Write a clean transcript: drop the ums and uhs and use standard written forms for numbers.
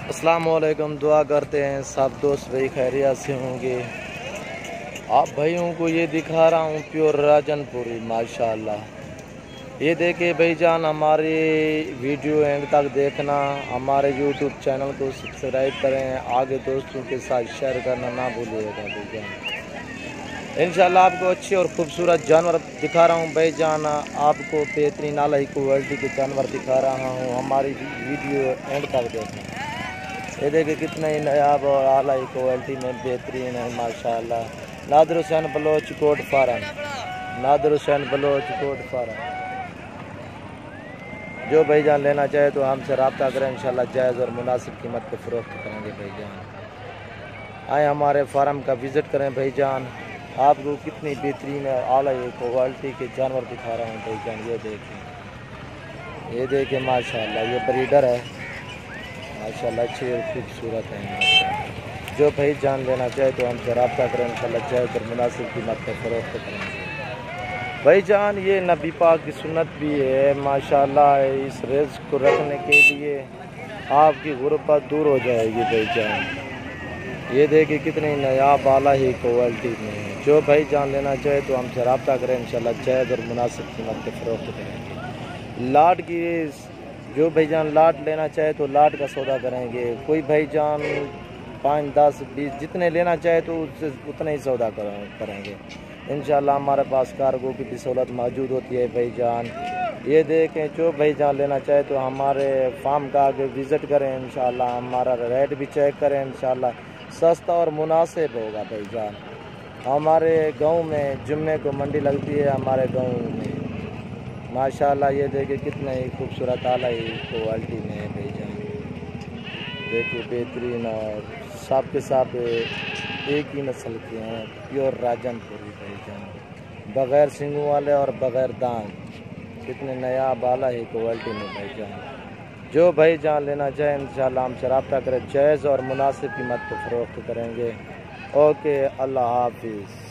السلام علیکم، دعا کرتے ہیں سب دوست بھائی خیریت سے ہوں گے۔ آپ بھائیوں کو یہ دکھا رہا ہوں پیور راجن پوری، ماشاءاللہ۔ یہ دیکھیں بھائی جان، ہماری ویڈیو اینڈ تک دیکھنا، ہمارے یوٹیوب چینل کو سبسکرائب کریں، آگے دوستوں کے ساتھ شیئر کرنا نہ بھولیے گا بھائی جان۔ انشاءاللہ آپ کو اچھے اور خوبصورت جانور دکھا رہا ہوں بھائی جان، آپ کو بہترین اعلیٰ کوالٹی کے جانور دکھا رہا ہوں، ہماری ویڈیو اینڈ تک دیکھنا۔ یہ دیکھیں کتنا ہی نایاب اور اعلیٰ کوالٹی میں بہترین ہے ماشاءاللہ۔ نادر حسین بلوچ کوٹ فارم، نادر حسین بلوچ کوٹ فارم۔ جو بھائی جان لینا چاہے تو ہم سے رابطہ کریں، انشاءاللہ جائز اور مناسب قیمت پہ فروخت کریں گے بھائی جان۔ آئیں ہمارے فارم کا وزٹ کریں بھائی جان، آپ کو کتنی بہترین اور اعلیٰ کوالٹی کے جانور دکھا رہا ہوں بھائی جان۔ یہ دیکھیں ماشاءاللہ، یہ بریڈر ہے ماشاءاللہ، اچھی اور خوبصورت ہے ماشاءاللہ۔ جو بھائی جان لینا چاہے تو ہم سے رابطہ کریں، انشاءاللہ جائز اور مناسب قیمت پہ فروخت کریں گے بھائی جان۔ یہ نبی پاک کی سنت بھی ہے ماشاءاللہ، اس رزق کو رکھنے کے لیے آپ کی غربت دور ہو جائے گی بھائی جان۔ یہ دیکھیں کتنے نایاب اعلیٰ کوالٹی میں ہے۔ جو بھائی جان لینا چاہے تو ہم سے رابطہ کریں، انشاءاللہ جائز اور مناسب قیمت پہ فروخت کریں گے۔ لاٹ کی جو بھائی جان لاٹ لینا چاہے تو لاٹ کا سودا کریں گے۔ کوئی بھائی جان 5 10 20 جتنے لینا چاہے تو اس سے اتنے ہی سودا کریں گے انشاءاللہ۔ ہمارے پاس کارگو کی بھی سہولت موجود ہوتی ہے بھائی جان۔ یہ دیکھیں، جو بھائی جان لینا چاہے تو ہمارے فارم کا آگے وزٹ کریں، انشاءاللہ ہمارا ریٹ بھی چیک کریں، انشاءاللہ سستا اور مناسب ہوگا بھائی جان۔ ہمارے گاؤں میں جمعے کو منڈی لگتی ہے ہمارے گاؤں میں ماشاءاللہ۔ یہ دیکھیں کتنا ہی خوبصورت اعلیٰ کوالٹی میں ہے بھائی جان۔ دیکھیں بہترین اور سب کے سب ایک ہی نسل کے ہیں، پیور راجن پوری بھائی جان، بغیر سنگوں والے اور بغیر دانت، کتنے نایاب اعلیٰ کوالٹی میں بھائی جان۔ جو بھائی جان لینا چاہے انشاءاللہ ہم سے رابطہ کریں، جائز اور مناسب قیمت کو فروخت کریں گے۔ اوکے، اللہ حافظ۔